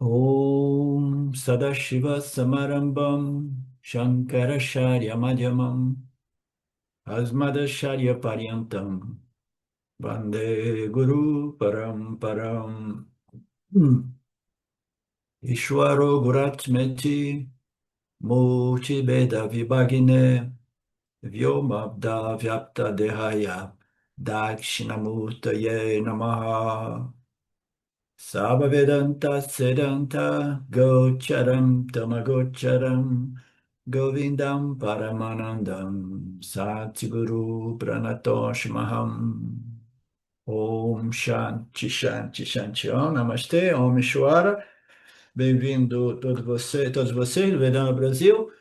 Om Sadashiva Samarambam Shankaracharya Madhyamam Asmadacharya Paryantam Vande Guru Paramparam Ishwaro Guratmeti Murti Beda Vibhagine Vyomabda Vyapta Dehaya Dakshinamurtaye Namaha Sabhavedanta Siddhanta Gocharam Tamagocharam Govindam Paramanandam Satguru Pranatoshmaham Om Shanti Shanti Shanti Om Namastê, Om Ishwara. Bem-vindo todos vocês do Vedanta Brasil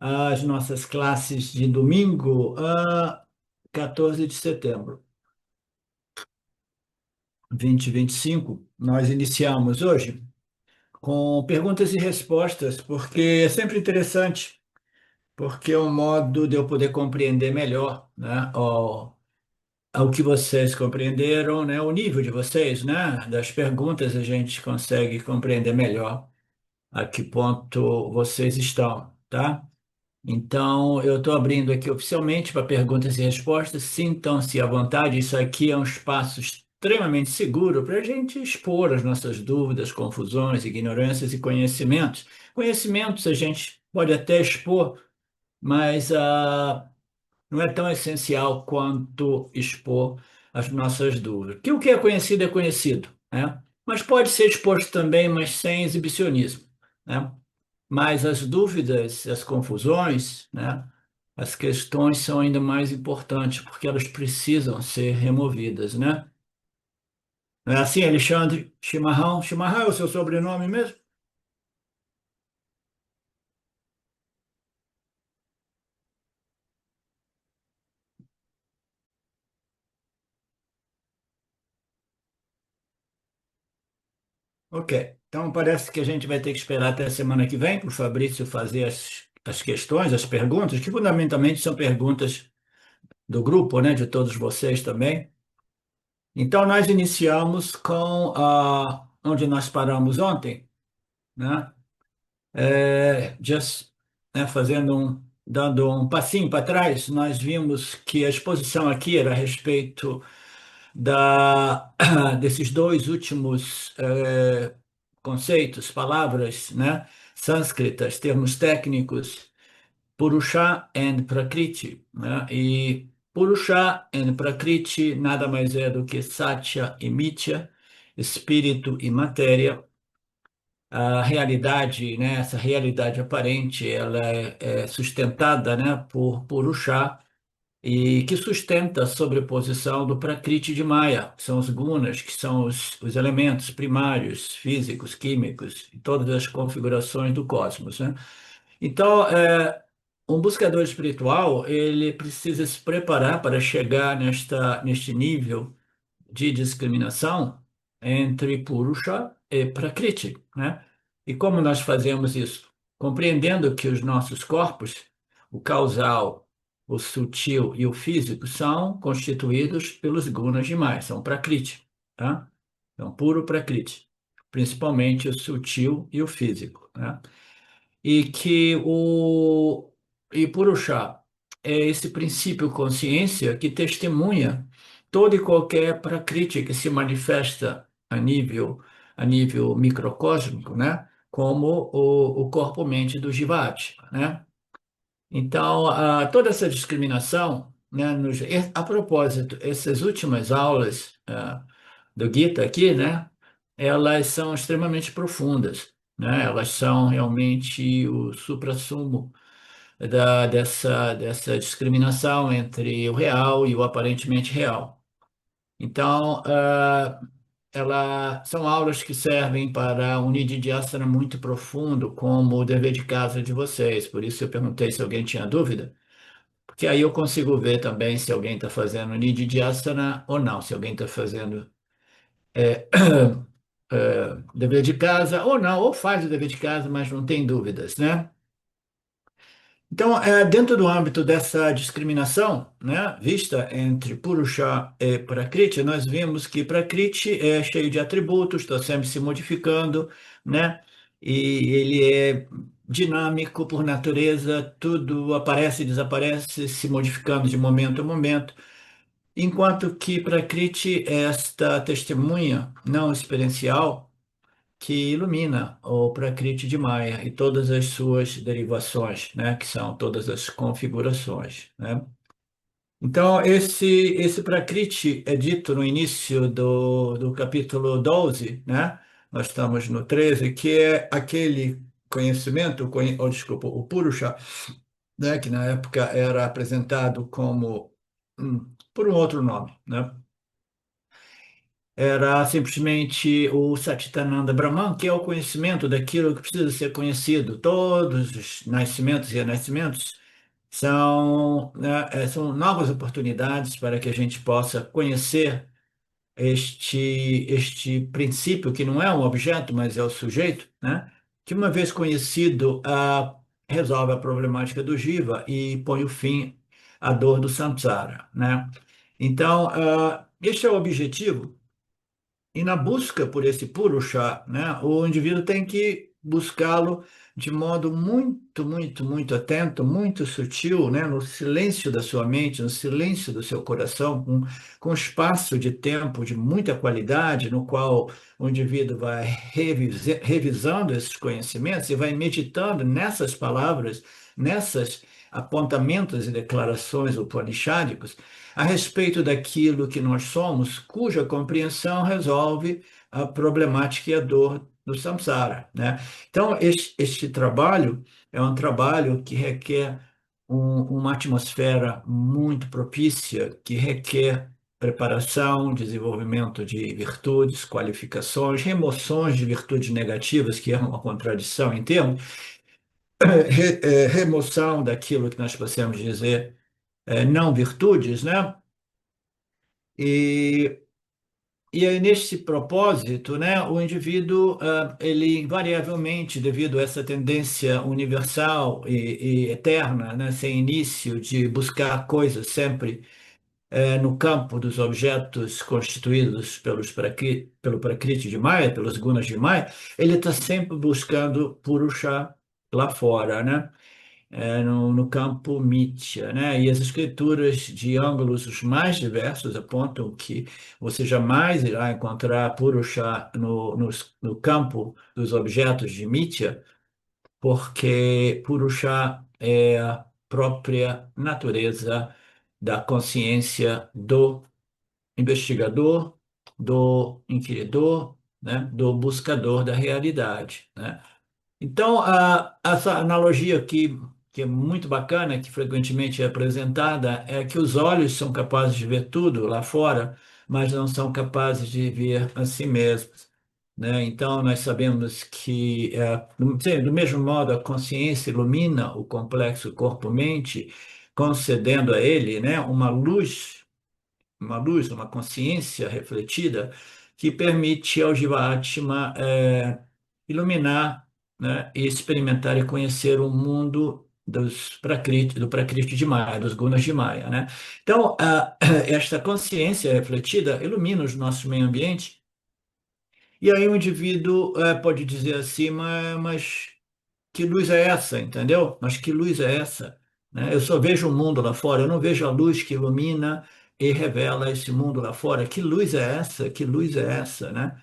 às nossas classes de domingo, 14 de setembro. 2025, nós iniciamos hoje com perguntas e respostas, porque é sempre interessante, porque é um modo de eu poder compreender melhor, né, o que vocês compreenderam, né, o nível de vocês, né, das perguntas a gente consegue compreender melhor a que ponto vocês estão, tá? Então, eu estou abrindo aqui oficialmente para perguntas e respostas. Sintam-se à vontade. Isso aqui é um espaço extremamente seguro para a gente expor as nossas dúvidas, confusões, ignorâncias e conhecimentos. Conhecimentos a gente pode até expor, mas não é tão essencial quanto expor as nossas dúvidas. Que o que é conhecido, né? Mas pode ser exposto também, mas sem exibicionismo, né? Mas as dúvidas, as confusões, né, as questões são ainda mais importantes, porque elas precisam ser removidas, né? Não é assim, Alexandre Chimarrão? Chimarrão é o seu sobrenome mesmo? Ok. Então parece que a gente vai ter que esperar até a semana que vem para o Fabrício fazer as questões, as perguntas, que fundamentalmente são perguntas do grupo, né, de todos vocês também. Então nós iniciamos com onde nós paramos ontem, né? Just, né, dando um passinho para trás, nós vimos que a exposição aqui era a respeito desses dois últimos conceitos, palavras, né, sânscritas, termos técnicos, Purusha and Prakriti, né? E Purusha and Prakriti nada mais é do que Satya e Mithya, espírito e matéria. A realidade, né, essa realidade aparente, ela é sustentada, né, por Purusha e que sustenta a sobreposição do Prakriti de Maya, que são os gunas, que são os elementos primários, físicos, químicos, e todas as configurações do cosmos, né? Então, um buscador espiritual, ele precisa se preparar para chegar neste nível de discriminação entre Purusha e Prakriti, né? E como nós fazemos isso? Compreendendo que os nossos corpos, o causal, o sutil e o físico, são constituídos pelos gunas demais, são Prakriti, tá? Então, puro Prakriti, principalmente o sutil e o físico, né? E Purusha é esse princípio consciência que testemunha toda e qualquer prakriti que se manifesta a nível microcósmico, né? Como o corpo-mente do Jivati, né? Então, toda essa discriminação, né, a propósito, essas últimas aulas do Gita aqui, né, elas são extremamente profundas, né? Elas são realmente o suprassumo dessa discriminação entre o real e o aparentemente real. Então, são aulas que servem para um nididhyasana muito profundo, como o dever de casa de vocês. Por isso eu perguntei se alguém tinha dúvida, porque aí eu consigo ver também se alguém está fazendo nididhyasana ou não, se alguém está fazendo é, dever de casa ou não, ou faz o dever de casa, mas não tem dúvidas, né? Então, dentro do âmbito dessa discriminação, né, vista entre Purusha e Prakriti, nós vimos que Prakriti é cheio de atributos, está sempre se modificando, né, e ele é dinâmico por natureza, tudo aparece e desaparece, se modificando de momento a momento, enquanto que Prakriti é esta testemunha não experiencial que ilumina o Prakriti de Maya e todas as suas derivações, né, que são todas as configurações, né? Então, esse Prakriti é dito no início do capítulo 12, né? Nós estamos no 13, que é aquele conhecimento, desculpa, o Purusha, né, que na época era apresentado como, por um outro nome, né? Era simplesmente o Satchitananda Brahman, que é o conhecimento daquilo que precisa ser conhecido. Todos os nascimentos e renascimentos são, né, são novas oportunidades para que a gente possa conhecer este princípio, que não é um objeto, mas é o sujeito, né? Que uma vez conhecido, resolve a problemática do jiva e põe o fim à dor do samsara, né? Então, este é o objetivo. E na busca por esse purusha, né, o indivíduo tem que buscá-lo de modo muito, muito, muito atento, muito sutil, né, no silêncio da sua mente, no silêncio do seu coração, com espaço de tempo de muita qualidade, no qual o indivíduo vai revisando esses conhecimentos e vai meditando nessas palavras, nessas apontamentos e declarações upanishádicos a respeito daquilo que nós somos, cuja compreensão resolve a problemática e a dor do samsara, né? Então, este trabalho é um trabalho que requer uma atmosfera muito propícia, que requer preparação, desenvolvimento de virtudes, qualificações, remoções de virtudes negativas, que é uma contradição em termos, remoção daquilo que nós possamos dizer não virtudes, né? E, e aí, nesse propósito, né, o indivíduo, ele invariavelmente, devido a essa tendência universal e eterna, né, sem início, de buscar coisas sempre no campo dos objetos constituídos pelo Prakriti de Maya, pelos gunas de Maya, ele está sempre buscando Purusha lá fora, né? No campo Mithya, né? E as escrituras de ângulos os mais diversos apontam que você jamais irá encontrar Purusha no campo dos objetos de Mithya, porque Purusha é a própria natureza da consciência do investigador, do inquiridor, né? Do buscador da realidade, né? Então, essa analogia aqui, que é muito bacana, que frequentemente é apresentada, é que os olhos são capazes de ver tudo lá fora, mas não são capazes de ver a si mesmos, né? Então, nós sabemos que, do mesmo modo, a consciência ilumina o complexo corpo-mente, concedendo a ele, né, uma luz, uma consciência refletida que permite ao Jiva-Atma iluminar, né, e experimentar e conhecer o mundo do Prakriti de Maya, dos gunas de Maya, né? Então, esta consciência refletida ilumina os nossos meio ambiente e aí o indivíduo pode dizer assim, mas que luz é essa, entendeu? Mas que luz é essa? Né? Eu só vejo o mundo lá fora, eu não vejo a luz que ilumina e revela esse mundo lá fora. Que luz é essa? Que luz é essa, né?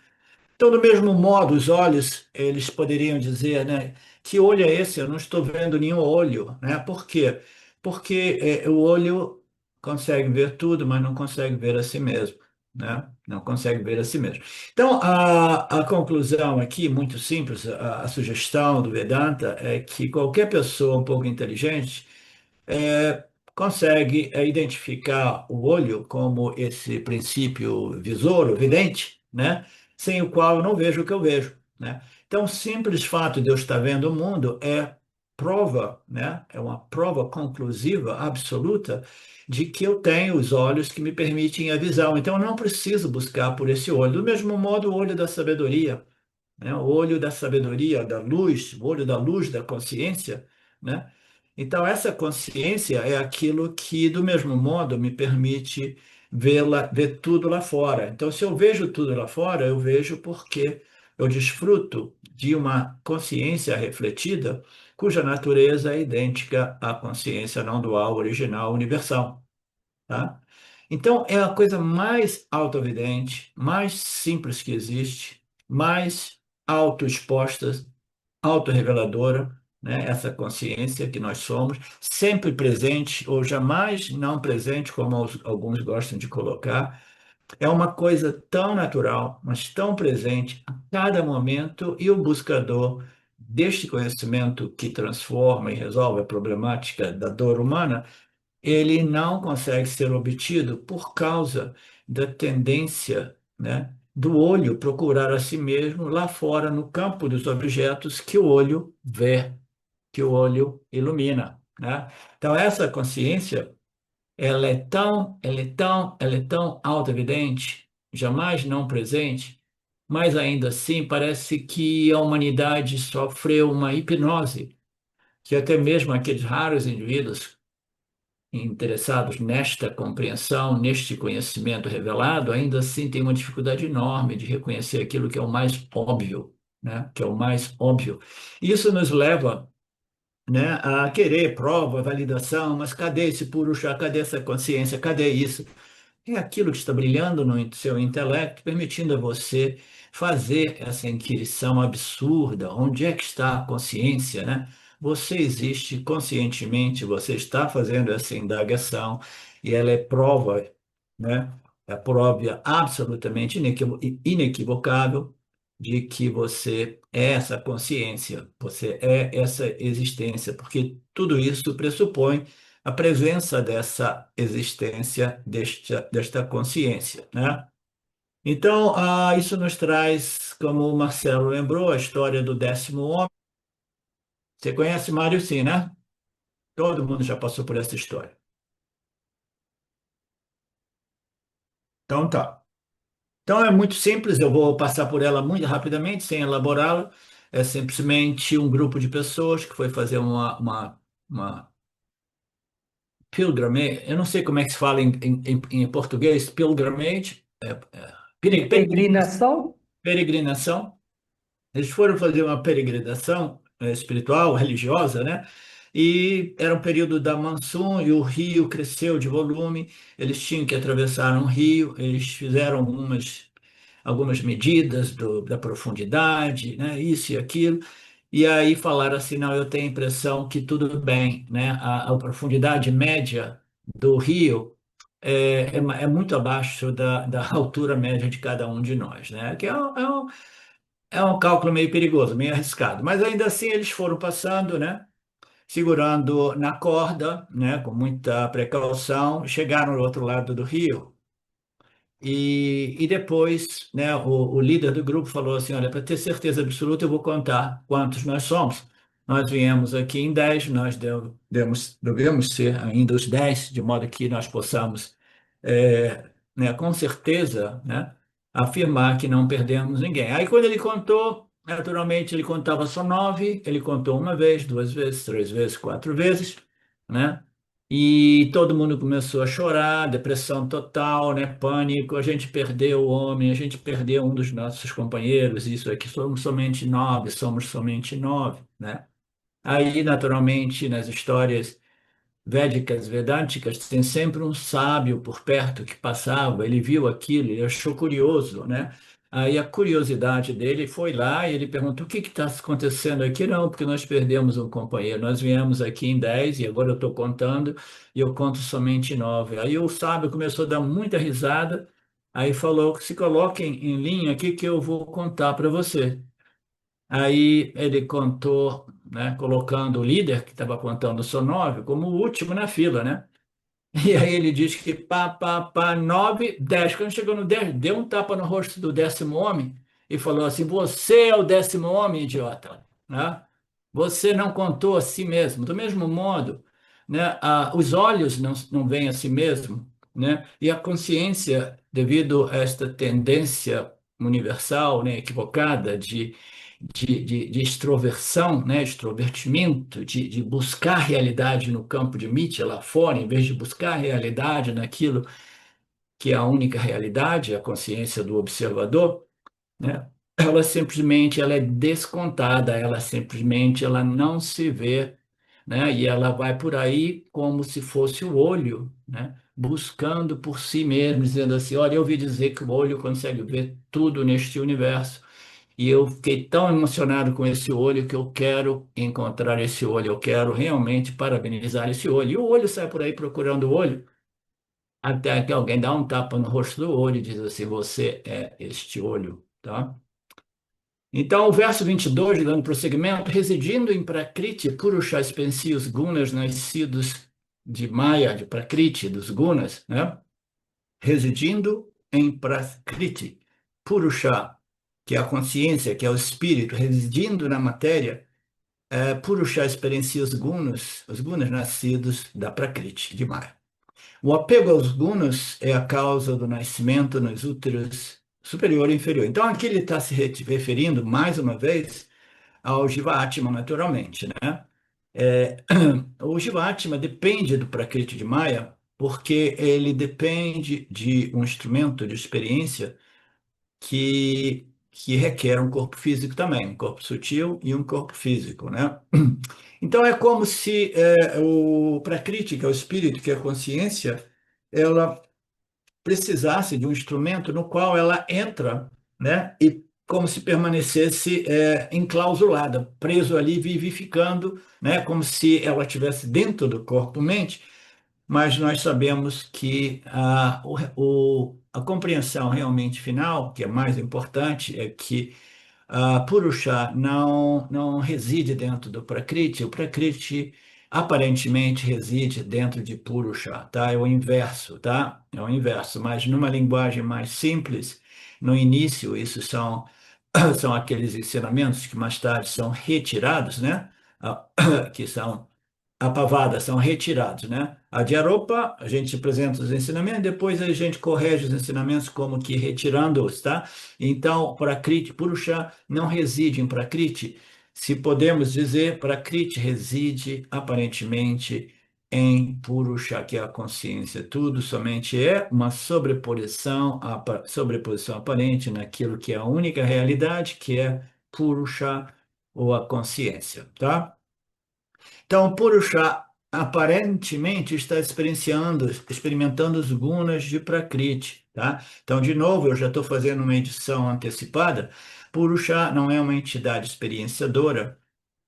Então, do mesmo modo, os olhos, eles poderiam dizer, né? Que olho é esse? Eu não estou vendo nenhum olho, né? Por quê? Porque o olho consegue ver tudo, mas não consegue ver a si mesmo, né? Não consegue ver a si mesmo. Então, a conclusão aqui, muito simples, a sugestão do Vedanta é que qualquer pessoa um pouco inteligente consegue identificar o olho como esse princípio visor, o vidente, né? Sem o qual eu não vejo o que eu vejo, né? Então, o simples fato de eu estar vendo o mundo é prova, né? É uma prova conclusiva, absoluta, de que eu tenho os olhos que me permitem a visão. Então, eu não preciso buscar por esse olho. Do mesmo modo, o olho da sabedoria, né? O olho da sabedoria, da luz, o olho da luz da consciência, né? Então, essa consciência é aquilo que, do mesmo modo, me permite ver tudo lá fora. Então, se eu vejo tudo lá fora, eu vejo porque eu desfruto de uma consciência refletida, cuja natureza é idêntica à consciência não dual, original, universal. Tá? Então, é a coisa mais autoevidente, mais simples que existe, mais autoexposta, autorreveladora, né? Essa consciência que nós somos, sempre presente ou jamais não presente, como alguns gostam de colocar, é uma coisa tão natural, mas tão presente a cada momento, e o buscador deste conhecimento que transforma e resolve a problemática da dor humana, ele não consegue ser obtido por causa da tendência, né, do olho procurar a si mesmo lá fora, no campo dos objetos que o olho vê, que o olho ilumina, né? Então, essa consciência, ela é tão auto-evidente, jamais não presente, mas ainda assim parece que a humanidade sofreu uma hipnose, que até mesmo aqueles raros indivíduos interessados nesta compreensão, neste conhecimento revelado, ainda assim têm uma dificuldade enorme de reconhecer aquilo que é o mais óbvio, né? Que é o mais óbvio. Isso nos leva, né, a querer prova, validação, mas cadê esse purusha, cadê essa consciência, cadê isso? É aquilo que está brilhando no seu intelecto, permitindo a você fazer essa inquirição absurda. Onde é que está a consciência, né? Você existe conscientemente, você está fazendo essa indagação e ela é prova, né? É prova absolutamente inequivocável de que você é essa consciência, você é essa existência, porque tudo isso pressupõe a presença dessa existência, desta consciência, né? Então, isso nos traz, como o Marcelo lembrou, a história do 10º homem. Você conhece Mário, sim, né? Todo mundo já passou por essa história. Então, tá. Então, é muito simples, eu vou passar por ela muito rapidamente, sem elaborá-la. É simplesmente um grupo de pessoas que foi fazer uma pilgrimage, eu não sei como é que se fala em português, pilgrimage, peregrinação. Peregrinação? Peregrinação. Eles foram fazer uma peregrinação espiritual, religiosa, né? E era um período da monçom e o rio cresceu de volume. Eles tinham que atravessar um rio. Eles fizeram algumas medidas da profundidade, né? Isso e aquilo. E aí falaram assim, não, eu tenho a impressão que tudo bem, né? A profundidade média do rio é muito abaixo da altura média de cada um de nós, né? Que é um cálculo meio perigoso, meio arriscado. Mas ainda assim eles foram passando, né? Segurando na corda, né? Com muita precaução, chegaram ao outro lado do rio. E depois, né, o líder do grupo falou assim: olha, para ter certeza absoluta, eu vou contar quantos nós somos. Nós viemos aqui em 10, nós devemos ser ainda os 10, de modo que nós possamos, né, com certeza, né, afirmar que não perdemos ninguém. Aí, quando ele contou, naturalmente, ele contava só 9, ele contou uma vez, duas vezes, três vezes, quatro vezes, né? E todo mundo começou a chorar, depressão total, né? Pânico. A gente perdeu o homem, a gente perdeu um dos nossos companheiros. Isso aqui somos somente 9, né? Aí, naturalmente, nas histórias védicas, vedânticas, tem sempre um sábio por perto que passava, ele viu aquilo, ele achou curioso, né? Aí a curiosidade dele foi lá e ele perguntou: o que está acontecendo aqui? Não, porque nós perdemos um companheiro. Nós viemos aqui em 10 e agora eu estou contando e eu conto somente 9. Aí o sábio começou a dar muita risada, aí falou: se coloquem em linha aqui que eu vou contar para você. Aí ele contou, né, colocando o líder, que estava contando só 9, como o último na fila, né? E aí ele diz que pá, 9, 10. Quando chegou no 10, deu um tapa no rosto do 10º homem e falou assim: você é o 10º homem, idiota, né? Você não contou a si mesmo. Do mesmo modo, né, os olhos não veem a si mesmo, né? E a consciência, devido a esta tendência universal, né, equivocada de extroversão, né, extrovertimento, de buscar realidade no campo de Nietzsche lá fora, em vez de buscar realidade naquilo que é a única realidade, a consciência do observador, né? Ela é descontada, ela não se vê, né? E ela vai por aí como se fosse o olho, né? Buscando por si mesmo, dizendo assim, olha, eu ouvi dizer que o olho consegue ver tudo neste universo. E eu fiquei tão emocionado com esse olho que eu quero encontrar esse olho, eu quero realmente parabenizar esse olho. E o olho sai por aí procurando o olho, até que alguém dá um tapa no rosto do olho e diz assim: Você é este olho, tá? Então, o verso 22, dando prosseguimento, residindo em Prakriti, Purusha expensia os gunas nascidos de Maya, de Prakriti, dos gunas, né? Residindo em Prakriti, Purusha, que é a consciência, que é o espírito, residindo na matéria, Purusha experiencia os gunas nascidos da Prakriti, de Maya. O apego aos gunas é a causa do nascimento nos úteros superior e inferior. Então, aqui ele está se referindo, mais uma vez, ao Jivatma, naturalmente, né? É, o Jivatma depende do Prakriti de Maya, porque ele depende de um instrumento de experiência que requer um corpo físico também, um corpo sutil e um corpo físico, né? Então é como se o Prakriti, que é o espírito, que é a consciência, ela precisasse de um instrumento no qual ela entra, né? E como se permanecesse enclausulada, preso ali, vivificando, né? Como se ela estivesse dentro do corpo-mente, mas nós sabemos que a compreensão realmente final, que é mais importante, é que Purusha não reside dentro do Prakriti, o Prakriti aparentemente reside dentro de Purusha, tá? É o inverso, tá? É o inverso, mas numa linguagem mais simples, no início, isso são aqueles ensinamentos que mais tarde são retirados, né? Que são apavadas, são retirados, né? A de Aropa, a gente apresenta os ensinamentos, depois a gente corrige os ensinamentos como que retirando-os, tá? Então, Prakriti, Purusha não reside em Prakriti. Se podemos dizer, Prakriti reside aparentemente em Purusha, que é a consciência. Tudo somente é uma sobreposição aparente naquilo que é a única realidade, que é Purusha ou a consciência, tá? Então, o Purusha aparentemente está experimentando os gunas de Prakriti, tá? Então, de novo, eu já estou fazendo uma edição antecipada. Purusha não é uma entidade experienciadora,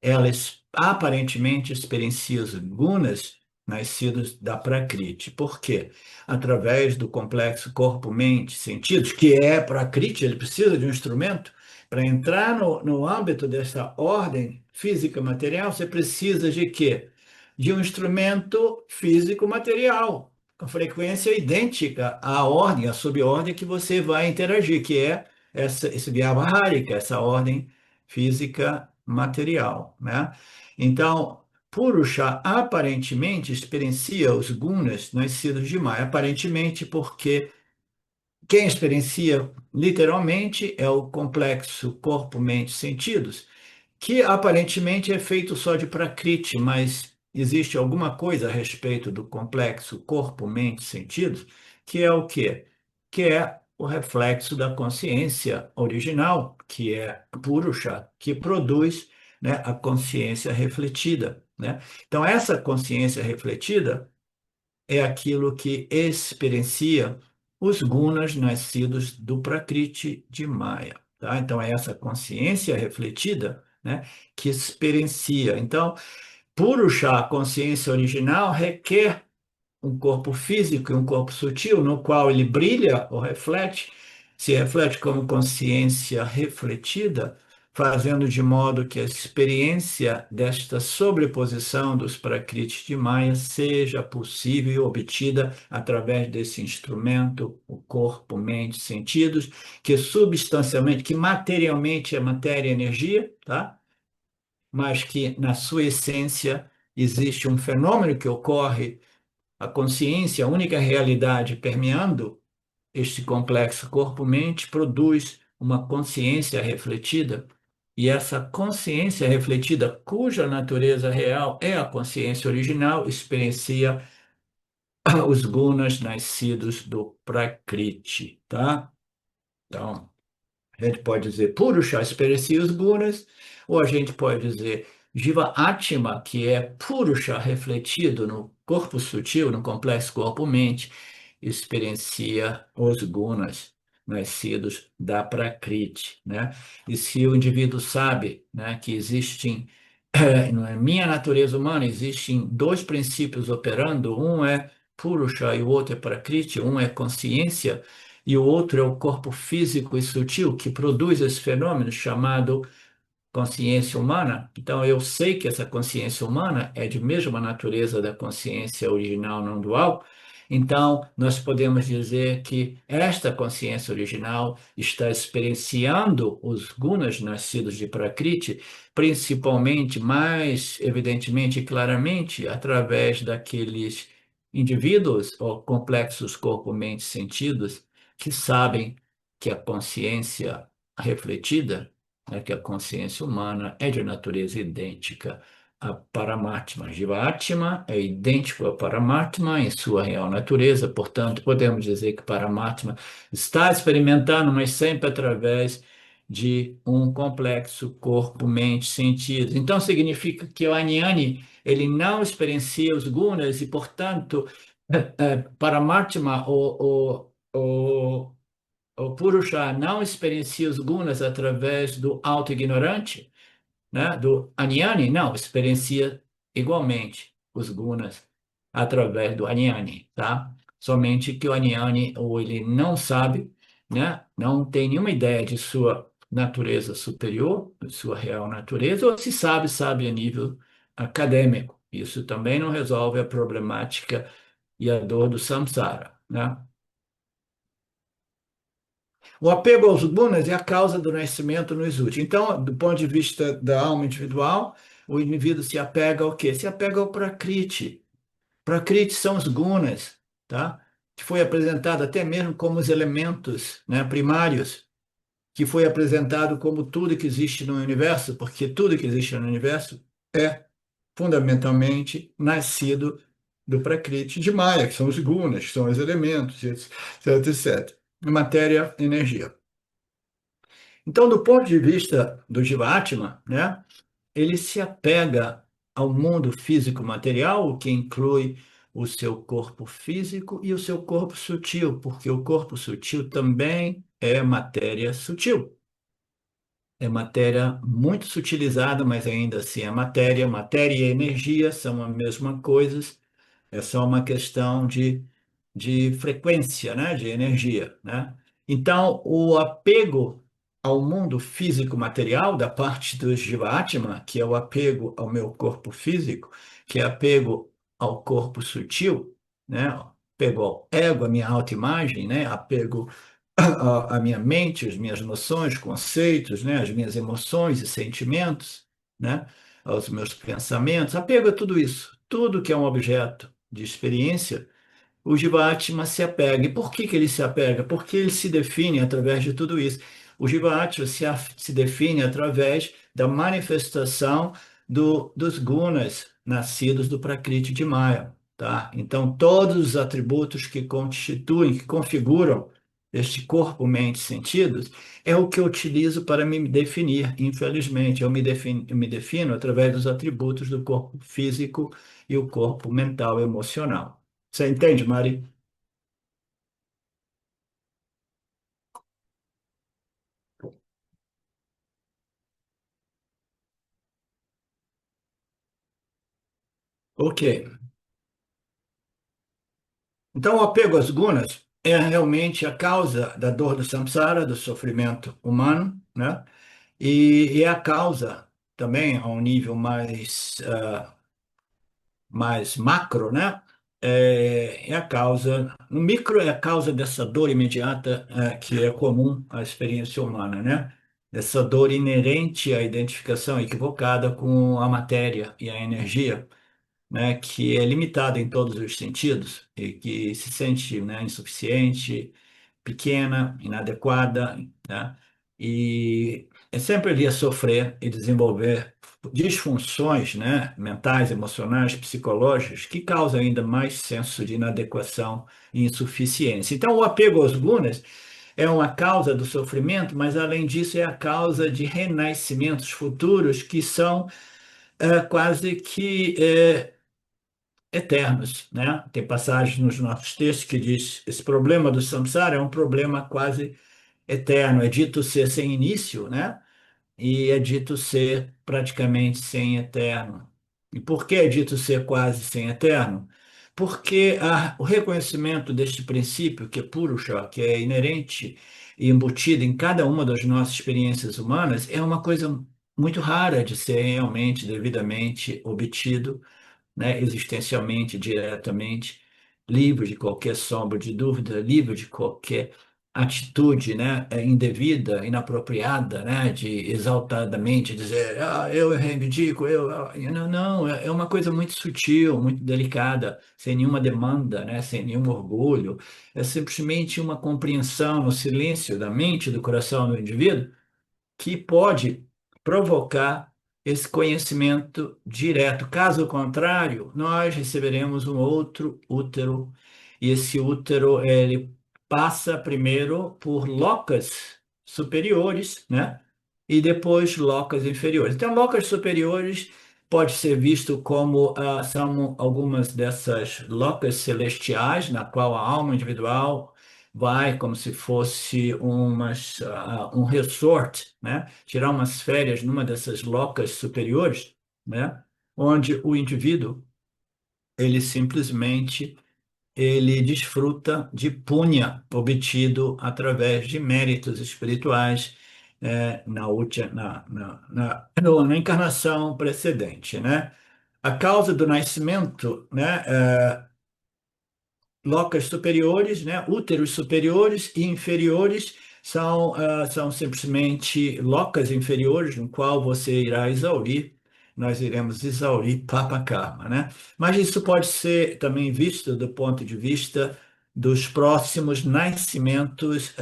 ela aparentemente experiencia os gunas nascidos da Prakriti. Por quê? Através do complexo corpo-mente, sentidos, que é Prakriti, ele precisa de um instrumento. Para entrar no âmbito dessa ordem física material, você precisa de quê? De um instrumento físico material, com frequência idêntica à ordem, à subordem que você vai interagir, que é esse Vyavahārika, essa ordem física material, né? Então, Purusha aparentemente experiencia os gunas nascidos de Maya, aparentemente porque quem experiencia literalmente é o complexo corpo, mente, sentidos, que aparentemente é feito só de Prakriti, mas existe alguma coisa a respeito do complexo corpo, mente, sentidos, que é o quê? Que é o reflexo da consciência original, que é Purusha, que produz, né, a consciência refletida, né? Então, essa consciência refletida é aquilo que experiencia os gunas nascidos do Prakriti de Maya, tá? Então, é essa consciência refletida, né, que experiencia. Então, Purusha, a consciência original, requer um corpo físico e um corpo sutil, no qual ele brilha ou reflete, se reflete como consciência refletida, fazendo de modo que a experiência desta sobreposição dos Prakritis de Maya seja possível e obtida através desse instrumento, o corpo, mente, sentidos, que substancialmente, que materialmente é matéria e energia, tá? Mas que na sua essência existe um fenômeno que ocorre, a consciência, a única realidade permeando este complexo corpo-mente, produz uma consciência refletida E essa consciência refletida, cuja natureza real é a consciência original, experiencia os gunas nascidos do Prakriti, tá? Então, a gente pode dizer Purusha experiencia os gunas, ou a gente pode dizer Jiva Atma, que é Purusha refletido no corpo sutil, no complexo corpo-mente, experiencia os gunas nascidos da Prakriti, né? E se o indivíduo sabe, né, que existem, na minha natureza humana, existem dois princípios operando, um é Purusha e o outro é Prakriti, um é consciência, e o outro é o corpo físico e sutil que produz esse fenômeno chamado consciência humana. Então, eu sei que essa consciência humana é de mesma natureza da consciência original não dual. Então, nós podemos dizer que esta consciência original está experienciando os gunas nascidos de Prakriti, principalmente, mais evidentemente e claramente, através daqueles indivíduos ou complexos corpo-mente sentidos que sabem que a consciência refletida, que a consciência humana é de natureza idêntica a Paramatma. Jivatma é idêntico a Paramatma em sua real natureza, portanto, podemos dizer que Paramatma está experimentando, mas sempre através de um complexo corpo, mente, sentidos. Então, significa que o Anyani, ele não experiencia os gunas e, portanto, Paramatma, o Purusha não experiencia os gunas através do auto-ignorante, né? Do Anyani, não, experiencia igualmente os gunas através do Anyani, tá? Somente que o Anyani, ou ele não sabe, né? Não tem nenhuma ideia de sua natureza superior, de sua real natureza, ou se sabe, sabe a nível acadêmico. Isso também não resolve a problemática e a dor do samsara, né? O apego aos gunas é a causa do nascimento nos úteis. Então, do ponto de vista da alma individual, o indivíduo se apega ao quê? Se apega ao prakriti. Prakriti são os gunas, tá? Que foi apresentado até mesmo como os elementos, né, primários, que foi apresentado como tudo que existe no universo, porque tudo que existe no universo é fundamentalmente nascido do Prakriti de Maya, que são os gunas, que são os elementos, etc, etc. Matéria, energia. Então, do ponto de vista do Jivatma, né, ele se apega ao mundo físico material, o que inclui o seu corpo físico e o seu corpo sutil, porque o corpo sutil também é matéria sutil. É matéria muito sutilizada, mas ainda assim é matéria. Matéria e energia são a mesma coisa, é só uma questão de frequência, né? De energia, né? Então, o apego ao mundo físico-material da parte do Jivatma, que é o apego ao meu corpo físico, que é apego ao corpo sutil, né? Apego ao ego, à minha autoimagem, né? Apego à minha mente, as minhas noções, conceitos, né? As minhas emoções e sentimentos, né? Aos meus pensamentos, apego a tudo isso, tudo que é um objeto de experiência, o Jivatma se apega. E por que que ele se apega? Porque ele se define através de tudo isso. O Jivatma se define através da manifestação dos gunas nascidos do Prakriti de Maya, tá? Então, todos os atributos que constituem, que configuram este corpo, mente, sentidos, é o que eu utilizo para me definir, infelizmente. Eu me defino através dos atributos do corpo físico e o corpo mental e emocional. Você entende, Mari? Ok. Então, o apego às gunas é realmente a causa da dor do samsara, do sofrimento humano, né? E é a causa também, a um nível mais macro, né? É a causa, no micro é a causa dessa dor imediata, que é comum à experiência humana, né? Essa dor inerente à identificação equivocada com a matéria e a energia, né, que é limitada em todos os sentidos e que se sente, né, insuficiente, pequena, inadequada, né? sempre iria sofrer e desenvolver disfunções, né, mentais, emocionais, psicológicas, que causam ainda mais senso de inadequação e insuficiência. Então, o apego aos gunas é uma causa do sofrimento, mas, além disso, é a causa de renascimentos futuros que são quase que eternos, né? Tem passagens nos nossos textos que diz esse problema do samsara é um problema quase eterno, é dito ser sem início, né? E é dito ser praticamente sem eterno. E por que é dito ser quase sem eterno? Porque o reconhecimento deste princípio, que é Purusha, que é inerente e embutido em cada uma das nossas experiências humanas, é uma coisa muito rara de ser realmente, devidamente obtido, né, existencialmente, diretamente, livre de qualquer sombra de dúvida, livre de qualquer atitude, né, indevida, inapropriada, né, de exaltadamente dizer, eu reivindico, não, não, é uma coisa muito sutil, muito delicada, sem nenhuma demanda, né, sem nenhum orgulho, é simplesmente uma compreensão no silêncio da mente, do coração do indivíduo, que pode provocar esse conhecimento direto. Caso contrário, nós receberemos um outro útero, e esse útero ele passa primeiro por locas superiores, né? E depois locas inferiores. Então, locas superiores pode ser visto como são algumas dessas locas celestiais, na qual a alma individual vai como se fosse um resort, né? Tirar umas férias numa dessas locas superiores, né? Onde o indivíduo ele simplesmente ele desfruta de punha obtido através de méritos espirituais na, última, na encarnação precedente, né? A causa do nascimento, né? Locas superiores, né? Úteros superiores e inferiores são simplesmente locas inferiores, no qual você irá exaurir, nós iremos exaurir Papa Karma, né? Mas isso pode ser também visto do ponto de vista dos próximos nascimentos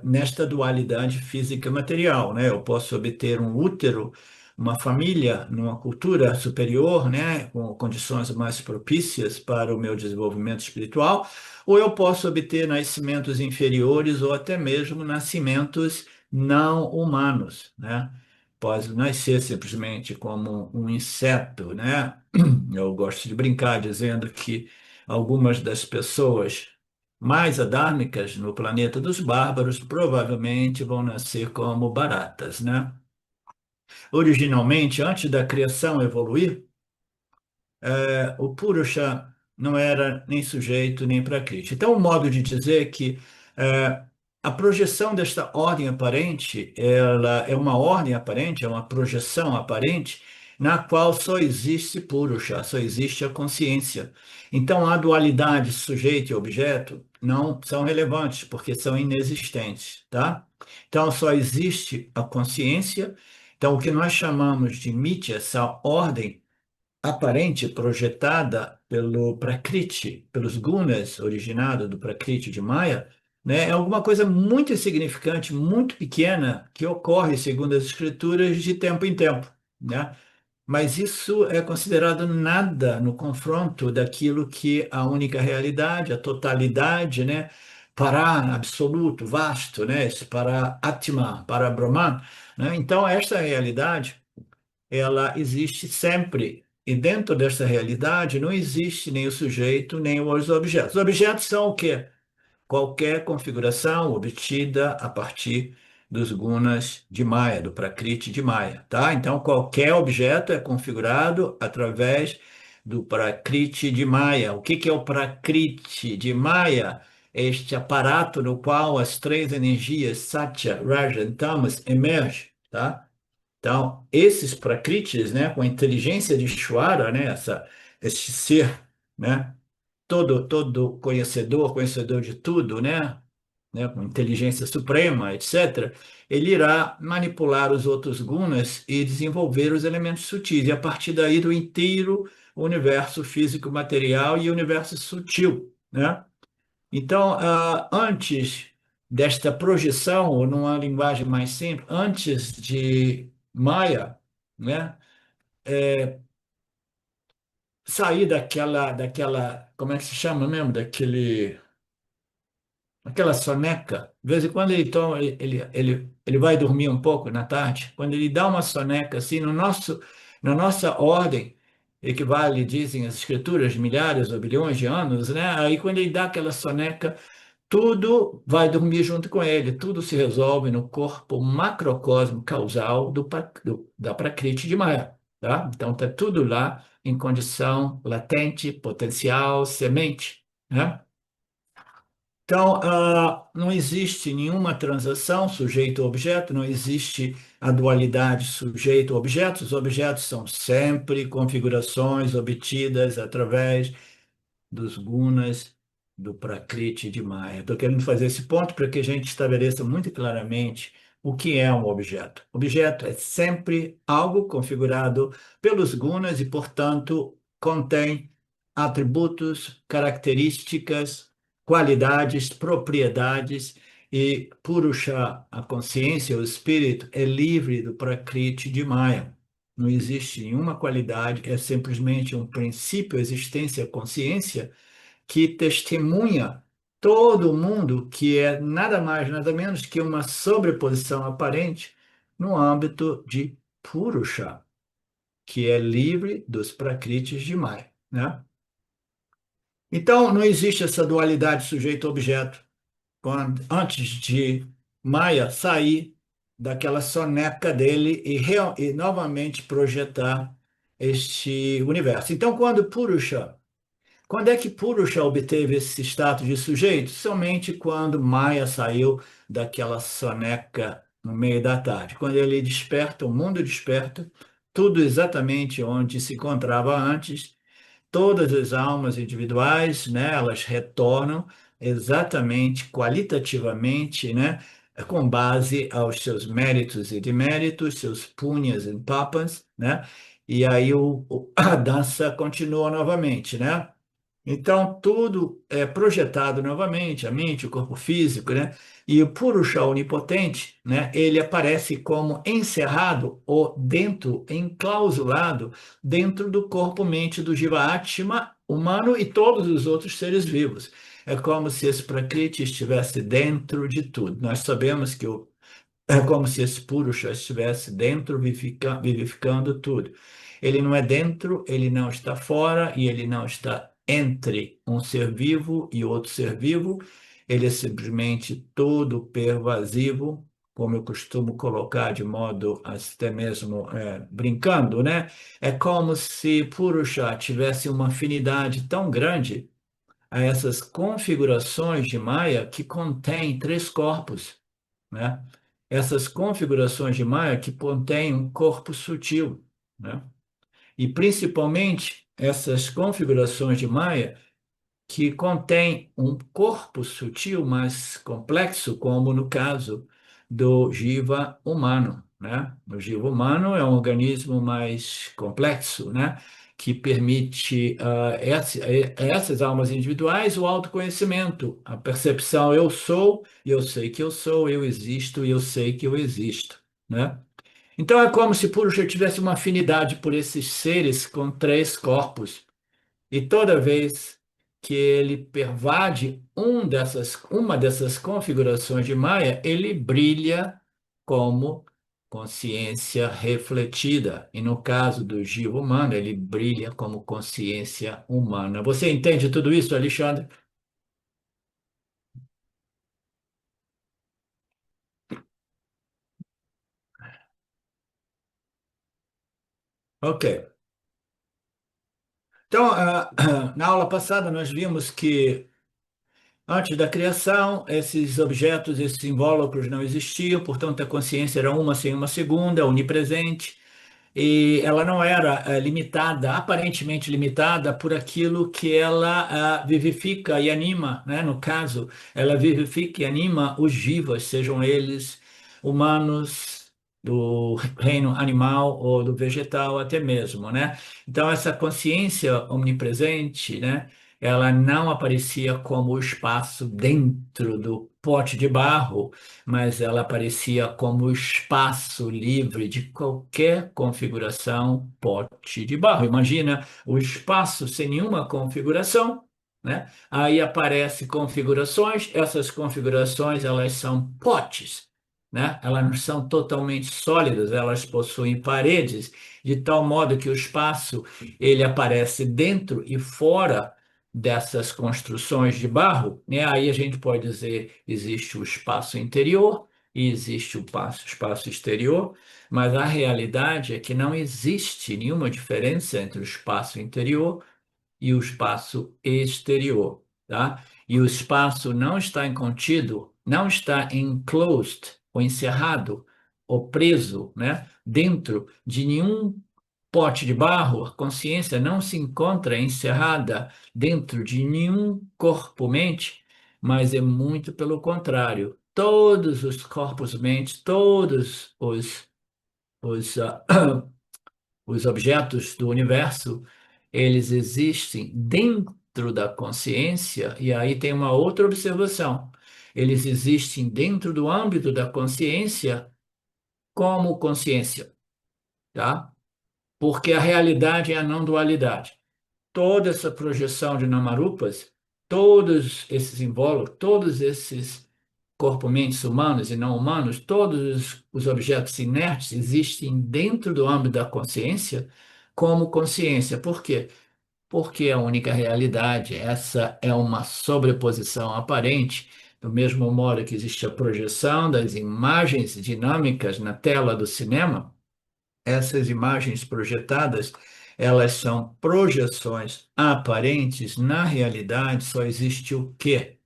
nesta dualidade física e material, né? Eu posso obter um útero, uma família numa cultura superior, né, com condições mais propícias para o meu desenvolvimento espiritual, ou eu posso obter nascimentos inferiores ou até mesmo nascimentos não humanos, né? Posso nascer simplesmente como um inseto, né? Eu gosto de brincar dizendo que algumas das pessoas mais adármicas no planeta dos bárbaros provavelmente vão nascer como baratas, né? Originalmente, antes da criação evoluir, o Purusha não era nem sujeito nem prakriti. Então, o modo de dizer que é, a projeção desta ordem aparente, ela é uma ordem aparente, é uma projeção aparente, na qual só existe Purusha, só existe a consciência. Então, a dualidade sujeito e objeto não são relevantes, porque são inexistentes, tá? Então, só existe a consciência. Então, o que nós chamamos de Mitya, essa ordem aparente projetada pelo Prakriti, pelos gunas, originado do Prakriti de Maya, né, é alguma coisa muito insignificante, muito pequena, que ocorre, segundo as escrituras, de tempo em tempo, né? Mas isso é considerado nada no confronto daquilo que a única realidade, a totalidade, né? Para absoluto, vasto, né? Esse para Atma, para Brahman, né? Então, esta realidade ela existe sempre. E dentro dessa realidade não existe nem o sujeito, nem os objetos. Os objetos são o quê? Qualquer configuração obtida a partir dos gunas de Maya, do Prakriti de Maya, tá? Então, qualquer objeto é configurado através do Prakriti de Maya. O que que é o Prakriti de Maya? Este aparato no qual as três energias, Satya, Raja e Tamas, emergem, tá? Então, esses prakritis, né, com a inteligência de Ishvara, né, esse ser, né, todo conhecedor, conhecedor de tudo, né, com inteligência suprema, etc., ele irá manipular os outros gunas e desenvolver os elementos sutis, e a partir daí do inteiro universo físico material e universo sutil, né? Então, antes desta projeção, ou numa linguagem mais simples, antes de Maia, né, sair como é que se chama mesmo? Aquela soneca. De vez em quando ele toma, ele vai dormir um pouco na tarde. Quando ele dá uma soneca, assim, na nossa ordem, equivale, dizem as escrituras, milhares ou bilhões de anos, né? Aí quando ele dá aquela soneca, tudo vai dormir junto com ele, tudo se resolve no corpo macrocosmo causal da Prakriti de Maya, tá? Então está tudo lá em condição latente, potencial, semente, né? Então, não existe nenhuma transação sujeito-objeto, não existe a dualidade sujeito-objeto, os objetos são sempre configurações obtidas através dos gunas do Prakriti de Maya. Estou querendo fazer esse ponto para que a gente estabeleça muito claramente o que é um objeto. Objeto é sempre algo configurado pelos gunas e, portanto, contém atributos, características, qualidades, propriedades e Purusha, a consciência, o espírito, é livre do Prakriti de Maya. Não existe nenhuma qualidade, é simplesmente um princípio, existência, consciência, que testemunha todo mundo que é nada mais, nada menos que uma sobreposição aparente no âmbito de Purusha, que é livre dos prakritis de Maya, né? Então, não existe essa dualidade sujeito-objeto. Antes de Maya sair daquela soneca dele e novamente projetar este universo. Então, quando é que Purusha obteve esse status de sujeito? Somente quando Maya saiu daquela soneca no meio da tarde. Quando ele desperta, o mundo desperta, tudo exatamente onde se encontrava antes, todas as almas individuais, né, elas retornam exatamente, qualitativamente, né, com base aos seus méritos e deméritos, seus punhas e papas, né, e aí a dança continua novamente, né? Então, tudo é projetado novamente, a mente, o corpo físico, né? E o Purusha onipotente, né? Ele aparece como encerrado ou dentro, enclausulado dentro do corpo-mente do Jiva Atma humano e todos os outros seres vivos. É como se esse Prakriti estivesse dentro de tudo. Nós sabemos que é como se esse Purusha estivesse dentro, vivificando tudo. Ele não é dentro, ele não está fora e ele não está entre um ser vivo e outro ser vivo. Ele é simplesmente todo pervasivo, como eu costumo colocar de modo até mesmo brincando, né? É como se Purusha tivesse uma afinidade tão grande a essas configurações de Maya que contém três corpos, né? Essas configurações de Maia que contêm um corpo sutil, né? E principalmente essas configurações de Maia que contêm um corpo sutil mais complexo, como no caso do Jiva humano, né? O Jiva humano é um organismo mais complexo, né? Que permite a essas almas individuais o autoconhecimento, a percepção eu sou, eu sei que eu sou, eu existo e eu sei que eu existo, né? Então é como se Purusha tivesse uma afinidade por esses seres com três corpos e toda vez que ele pervade uma dessas configurações de Maya, ele brilha como consciência refletida. E no caso do Jiva humano, ele brilha como consciência humana. Você entende tudo isso, Alexandre? Ok. Então, na aula passada, nós vimos que antes da criação, esses objetos, esses invólucros não existiam, portanto, a consciência era uma sem uma segunda, onipresente. E ela não era limitada, aparentemente limitada, por aquilo que ela vivifica e anima, né? No caso, ela vivifica e anima os jivas, sejam eles humanos, do reino animal ou do vegetal até mesmo, né? Então, essa consciência omnipresente, né? Ela não aparecia como o espaço dentro do pote de barro, mas ela aparecia como espaço livre de qualquer configuração pote de barro. Imagina o espaço sem nenhuma configuração, né? Aí aparecem configurações, essas configurações elas são potes, né? Elas não são totalmente sólidas, elas possuem paredes, de tal modo que o espaço ele aparece dentro e fora dessas construções de barro, né? Aí a gente pode dizer existe o espaço interior e existe o espaço exterior, mas a realidade é que não existe nenhuma diferença entre o espaço interior e o espaço exterior, tá? E o espaço não está contido, não está enclosed, ou encerrado, ou preso, né? Dentro de nenhum pote de barro, a consciência não se encontra encerrada dentro de nenhum corpo-mente, mas é muito pelo contrário. Todos os corpos-mente, todos os, ah, os objetos do universo, eles existem dentro da consciência, e aí tem uma outra observação. Eles existem dentro do âmbito da consciência como consciência, tá? Porque a realidade é a não dualidade. Toda essa projeção de Namarupas, todos esses invólucros, todos esses corpos-mentes humanos e não humanos, todos os objetos inertes existem dentro do âmbito da consciência como consciência. Por quê? Porque é a única realidade. Essa é uma sobreposição aparente, do mesmo modo que existe a projeção das imagens dinâmicas na tela do cinema. Essas imagens projetadas, elas são projeções aparentes. Na realidade, só existe o quê?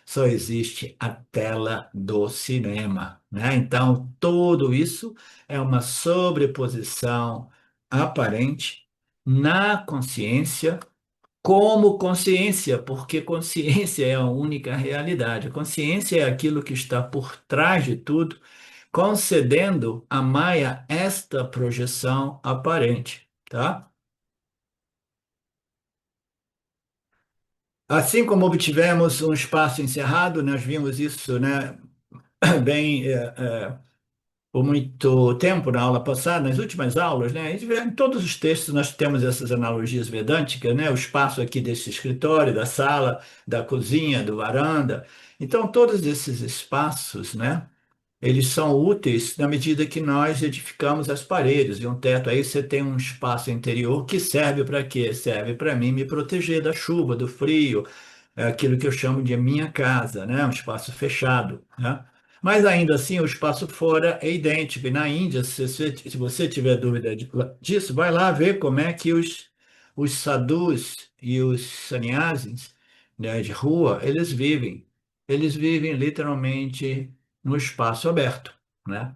Só existe a tela do cinema, né? Então, tudo isso é uma sobreposição aparente na consciência, como consciência, porque consciência é a única realidade. A consciência é aquilo que está por trás de tudo, concedendo a Maia esta projeção aparente, tá? Assim como obtivemos um espaço encerrado, nós vimos isso, né, bem por muito tempo na aula passada, nas últimas aulas, né? Em todos os textos nós temos essas analogias vedânticas, né? O espaço aqui desse escritório, da sala, da cozinha, do varanda. Então, todos esses espaços, né? Eles são úteis na medida que nós edificamos as paredes e um teto. Aí você tem um espaço interior que serve para quê? Serve para mim me proteger da chuva, do frio, é aquilo que eu chamo de minha casa, né? Um espaço fechado, né? Mas ainda assim, o espaço fora é idêntico. E na Índia, se você tiver dúvida disso, vai lá ver como é que os sadhus e os sannyasis, né, de rua, eles vivem. Eles vivem literalmente no espaço aberto, né?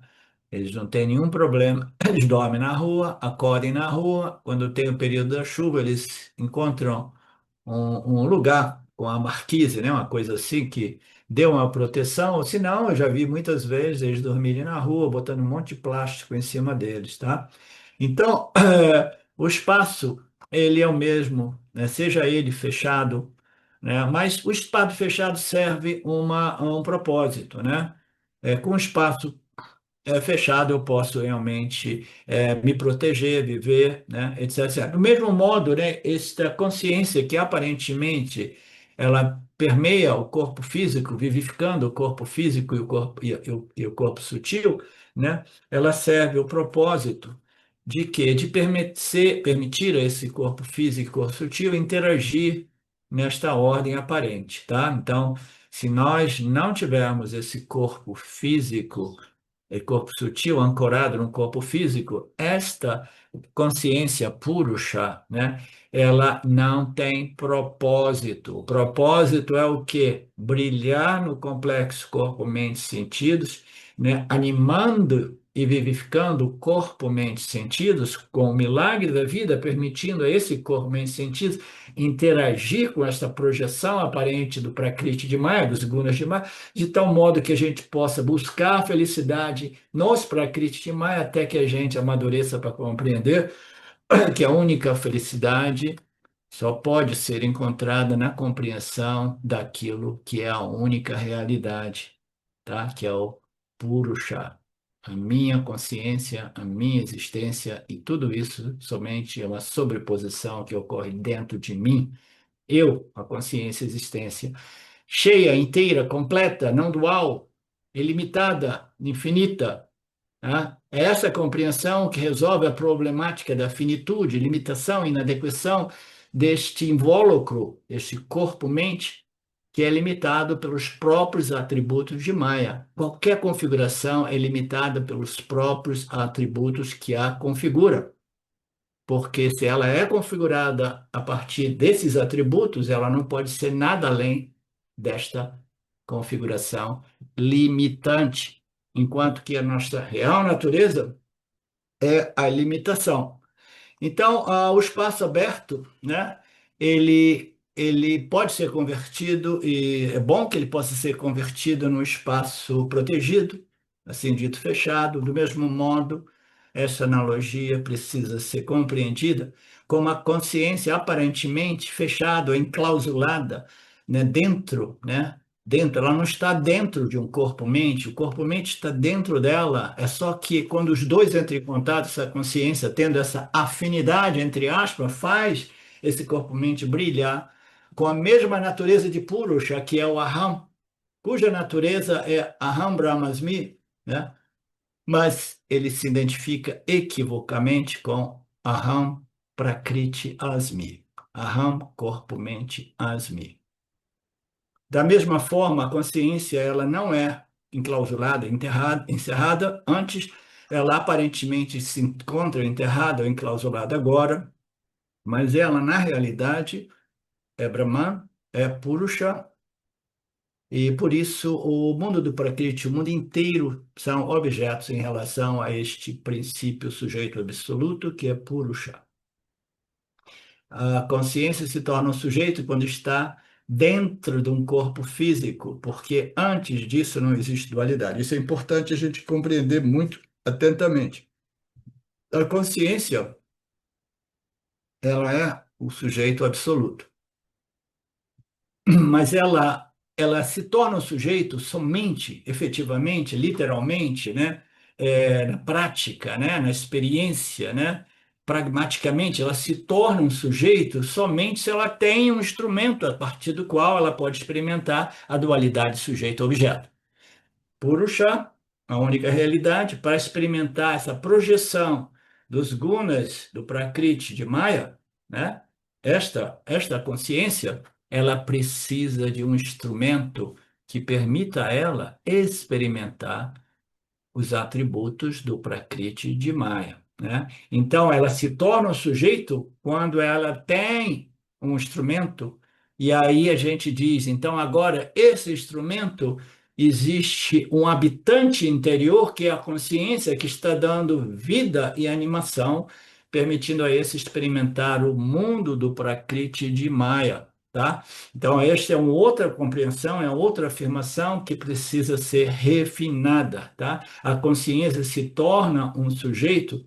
Eles não têm nenhum problema. Eles dormem na rua, acordem na rua. Quando tem o período da chuva, eles encontram um lugar com a marquise, né? Uma coisa assim que dê uma proteção. Ou se não, eu já vi muitas vezes eles dormirem na rua, botando um monte de plástico em cima deles, tá? Então, o espaço, ele é o mesmo, né? Seja ele fechado, né? Mas o espaço fechado serve a um propósito, né? Com o espaço fechado, eu posso realmente me proteger, viver, né, etc, etc. Do mesmo modo, né, esta consciência que aparentemente ela permeia o corpo físico, vivificando o corpo físico e o corpo, e o corpo sutil, né, ela serve o propósito de quê? De permitir a esse corpo físico e corpo sutil interagir nesta ordem aparente, tá? Então, se nós não tivermos esse corpo físico corpo sutil ancorado no corpo físico, esta consciência purusha, né, ela não tem propósito. O propósito é o quê? Brilhar no complexo corpo, mente, sentidos, né, animando e vivificando o corpo, mente, sentidos, com o milagre da vida, permitindo a esse corpo, mente, sentidos interagir com essa projeção aparente do Prakriti de Maya, dos gunas de Maya, de tal modo que a gente possa buscar a felicidade nos Prakriti Maya até que a gente amadureça para compreender que a única felicidade só pode ser encontrada na compreensão daquilo que é a única realidade. tá? Que é o Purusha, a minha consciência, a minha existência, e tudo isso somente é uma sobreposição que ocorre dentro de mim. Eu, a consciência, a existência, cheia, inteira, completa, não dual, ilimitada, infinita. Tá? É essa compreensão que resolve a problemática da finitude, limitação, inadequação deste invólucro, deste corpo-mente, que é limitado pelos próprios atributos de Maya. Qualquer configuração é limitada pelos próprios atributos que a configura, porque se ela é configurada a partir desses atributos, ela não pode ser nada além desta configuração limitante, enquanto que a nossa real natureza é a limitação. Então, o espaço aberto, né, ele pode ser convertido, e é bom que ele possa ser convertido num espaço protegido, assim dito fechado. Do mesmo modo, essa analogia precisa ser compreendida como a consciência aparentemente fechada ou enclausulada, né, dentro, né, dentro, ela não está dentro de um corpo-mente, o corpo-mente está dentro dela, é só que quando os dois entram em contato, essa consciência tendo essa afinidade, entre aspas, faz esse corpo-mente brilhar com a mesma natureza de Purusha, que é o Aham, cuja natureza é Aham Brahmasmi, né? Mas ele se identifica equivocamente com Aham Prakriti Asmi, Aham corpo-mente Asmi. Da mesma forma, a consciência ela não é enclausulada, enterrada, encerrada. Antes, ela aparentemente se encontra enterrada ou enclausulada agora, mas ela, na realidade, é Brahman, é Purusha, e por isso o mundo do Prakriti, o mundo inteiro, são objetos em relação a este princípio sujeito absoluto, que é Purusha. A consciência se torna um sujeito quando está dentro de um corpo físico, porque antes disso não existe dualidade. Isso é importante a gente compreender muito atentamente. A consciência, ela é o sujeito absoluto, mas ela se torna um sujeito somente, efetivamente, literalmente, né, na prática, né, na experiência, né, pragmaticamente, ela se torna um sujeito somente se ela tem um instrumento a partir do qual ela pode experimentar a dualidade sujeito-objeto. Purusha, a única realidade, para experimentar essa projeção dos gunas do Prakriti de Maya, né? Esta consciência, ela precisa de um instrumento que permita a ela experimentar os atributos do Prakriti de Maya, né? Então, ela se torna um sujeito quando ela tem um instrumento, e aí a gente diz, então, agora, esse instrumento, existe um habitante interior, que é a consciência, que está dando vida e animação, permitindo a esse experimentar o mundo do Prakriti de Maya. Tá? Então, esta é uma outra compreensão, é outra afirmação que precisa ser refinada, tá? A consciência se torna um sujeito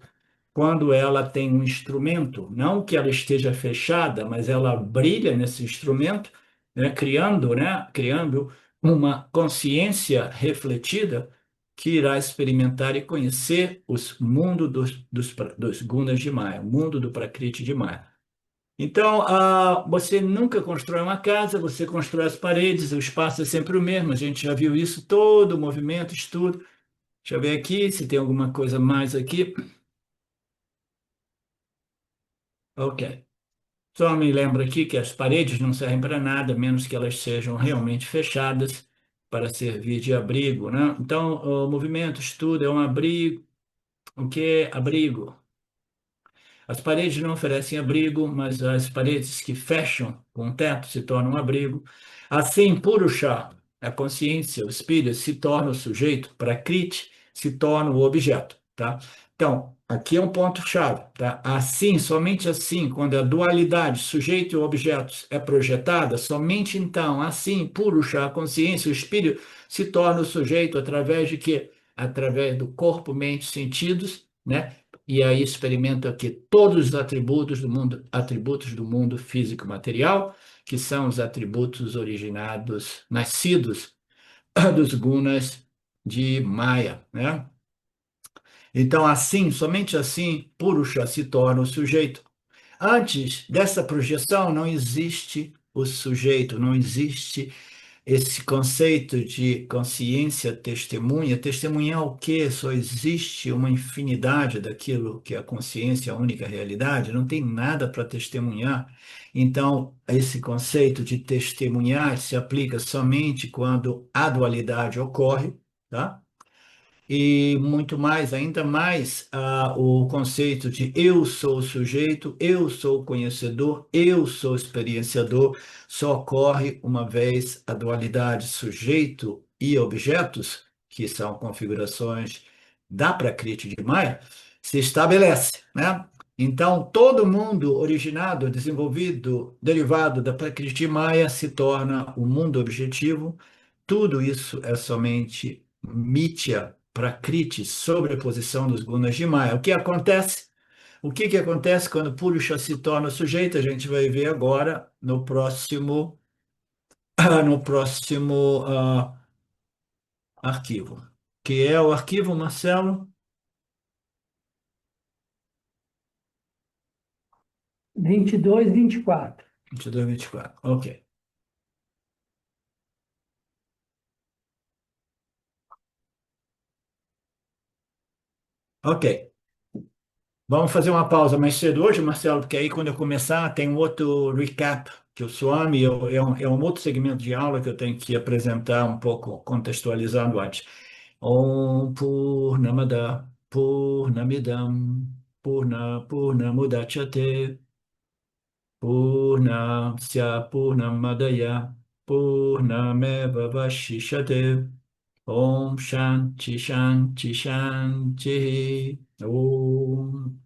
quando ela tem um instrumento, não que ela esteja fechada, mas ela brilha nesse instrumento, né? Criando uma consciência refletida que irá experimentar e conhecer os mundos dos gunas de Maya, o mundo do Prakriti de Maya. Então, você nunca constrói uma casa, você constrói as paredes, o espaço é sempre o mesmo, a gente já viu isso, todo o movimento, estudo. Deixa eu ver aqui se tem alguma coisa mais aqui. Ok. Só me lembro aqui que as paredes não servem para nada, a menos que elas sejam realmente fechadas para servir de abrigo, né? Então, o movimento, estudo é um abrigo. O que é abrigo? As paredes não oferecem abrigo, mas as paredes que fecham com o teto se tornam um abrigo. Assim, Purusha, a consciência, o espírito, se torna o sujeito, Prakriti se torna o objeto, tá? Então, aqui é um ponto-chave, tá? Assim, somente assim, quando a dualidade, sujeito e objetos, é projetada, somente então, assim, Purusha, a consciência, o espírito, se torna o sujeito através de quê? Através do corpo, mente, sentidos, né? E aí experimento aqui todos os atributos do mundo físico material, que são os atributos originados, nascidos dos gunas de Maya, né? Então, assim, somente assim, Purusha se torna o sujeito. Antes dessa projeção, não existe o sujeito, não existe esse conceito de consciência testemunha. Testemunhar o quê? Só existe uma infinidade daquilo que é a consciência, a única realidade, não tem nada para testemunhar. Então, esse conceito de testemunhar se aplica somente quando a dualidade ocorre, tá? E muito mais, ainda mais, o conceito de eu sou o sujeito, eu sou o conhecedor, eu sou o experienciador, só ocorre uma vez a dualidade sujeito e objetos, que são configurações da Prakriti de Maya, se estabelece, né? Então, todo mundo originado, desenvolvido, derivado da Prakriti Maya se torna o mundo objetivo. Tudo isso é somente Mithya Prakriti, sobreposição dos gunas de Maya. O que acontece? O que que acontece quando Purusha se torna sujeito? A gente vai ver agora no próximo, no próximo arquivo, que é o arquivo, Marcelo, 22, 24. 22, 24. Ok. Ok. Vamos fazer uma pausa mais cedo hoje, Marcelo, porque aí quando eu começar tem um outro recap que o Swami é um outro segmento de aula que eu tenho que apresentar um pouco contextualizando antes. Om Purnamada Purnamidam Purnamudachyate Purnasya Purnamadaya Purnameva Vashishate Om Shanti Shanti Shanti Om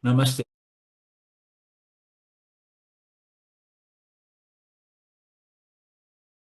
Namaste.